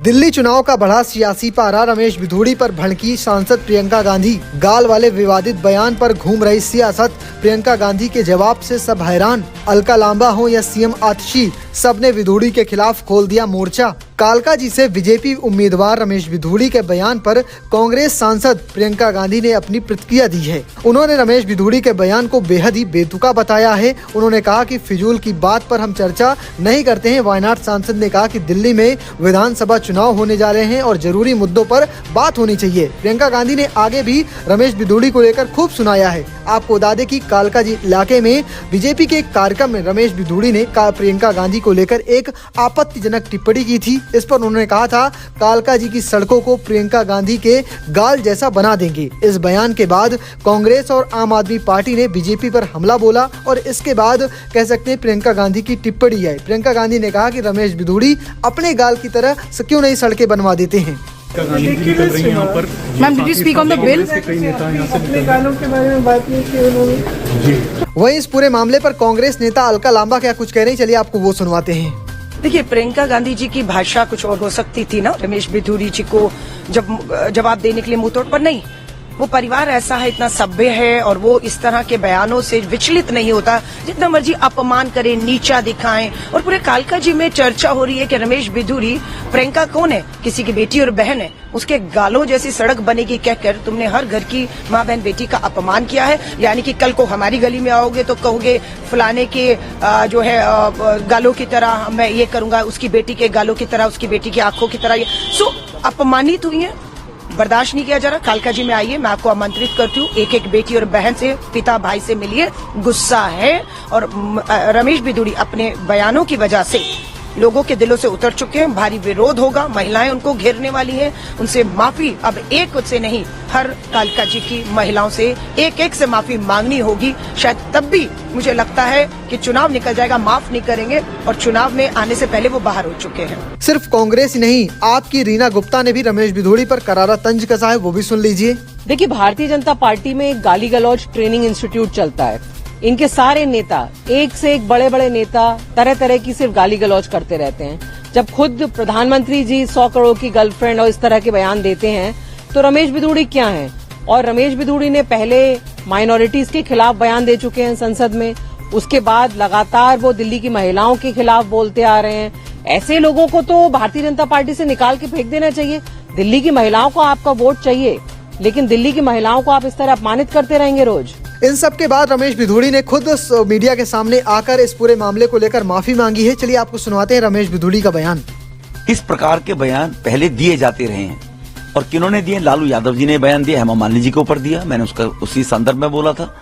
दिल्ली चुनाव का बढ़ा सियासी पारा, रमेश बिधूड़ी पर भड़की सांसद प्रियंका गांधी। गाल वाले विवादित बयान पर घूम रही सियासत, प्रियंका गांधी के जवाब से सब हैरान। अलका लांबा हो या सीएम आतिशी, सबने बिधूड़ी के खिलाफ खोल दिया मोर्चा। कालकाजी से बीजेपी उम्मीदवार रमेश बिधूड़ी के बयान पर कांग्रेस सांसद प्रियंका गांधी ने अपनी प्रतिक्रिया दी है। उन्होंने रमेश बिधूड़ी के बयान को बेहद ही बेतुका बताया है। उन्होंने कहा कि फिजूल की बात पर हम चर्चा नहीं करते हैं। वायनाड सांसद ने कहा कि दिल्ली में विधानसभा चुनाव होने जा रहे हैं और जरूरी मुद्दों पर बात होनी चाहिए। प्रियंका गांधी ने आगे भी रमेश बिधूड़ी को लेकर खूब सुनाया है। आपको बता दें कि कालकाजी इलाके में बीजेपी के एक कार्यक्रम में रमेश बिधूड़ी ने प्रियंका गांधी को लेकर एक आपत्तिजनक टिप्पणी की थी। इस पर उन्होंने कहा था, कालकाजी की सड़कों को प्रियंका गांधी के गाल जैसा बना देंगे। इस बयान के बाद कांग्रेस और आम आदमी पार्टी ने बीजेपी पर हमला बोला और इसके बाद कह सकते हैं प्रियंका गांधी की टिप्पणी है। प्रियंका गांधी ने कहा कि रमेश बिधूड़ी अपने गाल की तरह क्यों नहीं सड़कें बनवा देते हैं। Ma'am, did you speak on the bill? अपने गानों के बारे में बात नहीं की उन्होंने। वहीं इस पूरे मामले पर कांग्रेस नेता अलका लांबा क्या कुछ कह रही, चलिए आपको वो सुनवाते हैं। देखिए, प्रियंका गांधी जी की भाषा कुछ और हो सकती थी ना, रमेश बिधूड़ी जी को जब जवाब देने के लिए मुंह तोड़ पर नहीं। वो परिवार ऐसा है, इतना सभ्य है और वो इस तरह के बयानों से विचलित नहीं होता। जितना मर्जी अपमान करे, नीचा दिखाएं। और पूरे कालकाजी में चर्चा हो रही है कि रमेश बिधूड़ी, प्रियंका कौन है? किसी की बेटी और बहन है। उसके गालों जैसी सड़क बनेगी कहकर तुमने हर घर की माँ बहन बेटी का अपमान किया है। यानी कि कल को हमारी गली में आओगे तो कहोगे फलाने के जो है गालों की तरह मैं ये करूंगा, उसकी बेटी के गालों की तरह, उसकी बेटी की आंखों की तरह। सो अपमानित हुई है, बर्दाश्त नहीं किया जा रहा। कालकाजी में आइए, मैं आपको आमंत्रित करती हूँ। एक एक बेटी और बहन से, पिता भाई से मिलिए। गुस्सा है और रमेश बिधूड़ी अपने बयानों की वजह से लोगों के दिलों से उतर चुके हैं। भारी विरोध होगा, महिलाएं उनको घेरने वाली हैं। उनसे माफी अब एक से नहीं, हर कालकाजी की महिलाओं से एक एक से माफी मांगनी होगी। शायद तब भी मुझे लगता है कि चुनाव निकल जाएगा। माफ नहीं करेंगे और चुनाव में आने से पहले वो बाहर हो चुके हैं। सिर्फ कांग्रेस ही नहीं, आपकी रीना गुप्ता ने भी रमेश बिधूड़ी पर करारा तंज कसा है, वो भी सुन लीजिए। देखिए, भारतीय जनता पार्टी में गाली गलौज ट्रेनिंग इंस्टीट्यूट चलता है। इनके सारे नेता, एक से एक बड़े बड़े नेता, तरह तरह की सिर्फ गाली गलौज करते रहते हैं। जब खुद प्रधानमंत्री जी 100 करोड़ की गर्लफ्रेंड और इस तरह के बयान देते हैं तो रमेश बिधूड़ी क्या हैं? और रमेश बिधूड़ी ने पहले माइनॉरिटीज के खिलाफ बयान दे चुके हैं संसद में। उसके बाद लगातार वो दिल्ली की महिलाओं के खिलाफ बोलते आ रहे हैं। ऐसे लोगों को तो भारतीय जनता पार्टी से निकाल के फेंक देना चाहिए। दिल्ली की महिलाओं को आपका वोट चाहिए, लेकिन दिल्ली की महिलाओं को आप इस तरह अपमानित करते रहेंगे रोज। इन सब के बाद रमेश बिधूड़ी ने खुद मीडिया के सामने आकर इस पूरे मामले को लेकर माफी मांगी है। चलिए आपको सुनवाते हैं रमेश बिधूड़ी का बयान। इस प्रकार के बयान पहले दिए जाते रहे हैं और किन्होंने दिए? लालू यादव जी ने बयान दिया, हेमा मालिनी जी के ऊपर दिया। मैंने उसका उसी संदर्भ में बोला था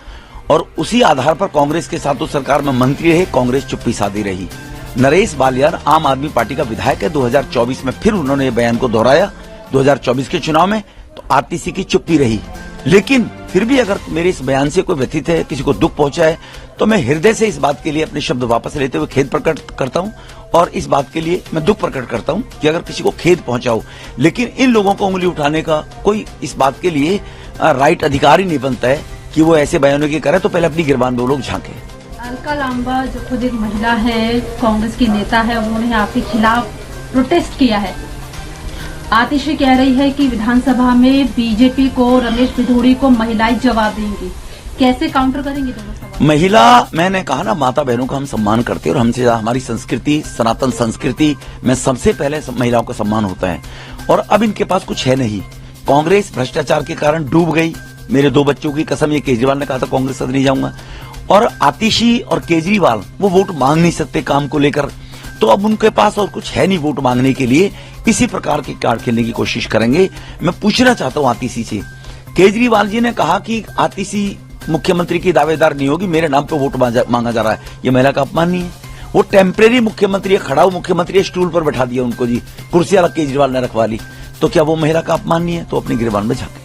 और उसी आधार पर कांग्रेस के साथ उस सरकार में मंत्री रहे, कांग्रेस चुप्पी साधी रही। नरेश बालियान आम आदमी पार्टी का विधायक है। 2024 में फिर उन्होंने ये बयान को दोहराया। 2024 के चुनाव में तो आरटीसी की चुप्पी रही। लेकिन फिर भी अगर मेरे इस बयान से कोई व्यथित है, किसी को दुख पहुंचा है, तो मैं हृदय से इस बात के लिए अपने शब्द वापस लेते हुए खेद प्रकट करता हूं और इस बात के लिए मैं दुख प्रकट करता हूं कि अगर किसी को खेद पहुंचा हो। लेकिन इन लोगों को उंगली उठाने का कोई इस बात के लिए राइट अधिकारी नहीं बनता है कि वो ऐसे बयानों की करे। तो पहले अपनी गिरबान में वो लोग झांके। अलका लांबा जो खुद एक महिला है, कांग्रेस की नेता है, उन्होंने आपके खिलाफ प्रोटेस्ट किया है। आतिशी कह रही है कि विधानसभा में बीजेपी को, रमेश बिधूड़ी को महिलाएं जवाब देंगी। कैसे काउंटर करेंगे दोनों सवाल? महिला, मैंने कहा ना, माता बहनों का हम सम्मान करते हैं और हमसे हमारी संस्कृति, सनातन संस्कृति में सबसे पहले महिलाओं का सम्मान होता है। और अब इनके पास कुछ है नहीं। कांग्रेस भ्रष्टाचार के कारण डूब गई। मेरे 2 बच्चों की कसम, ये केजरीवाल ने कहा था कांग्रेस से नहीं जाऊंगा। और आतिशी और केजरीवाल वो वोट मांग नहीं सकते काम को लेकर, तो अब उनके पास और कुछ है नहीं वोट मांगने के लिए। इसी प्रकार की कार्ड खेलने की कोशिश करेंगे। मैं पूछना चाहता हूं आतिशी से, केजरीवाल जी ने कहा कि आतिशी मुख्यमंत्री की दावेदार नहीं होगी, मेरे नाम पे वोट मांगा जा रहा है। ये महिला का अपमान नहीं है? वो टेम्परेरी मुख्यमंत्री है, खड़ा हुआ मुख्यमंत्री है, स्टूल पर बैठा दिया उनको जी, कुर्सी अलग केजरीवाल ने रखवा ली। तो क्या वो महिला का अपमान नहीं है? तो अपनी गिरबान में झांके।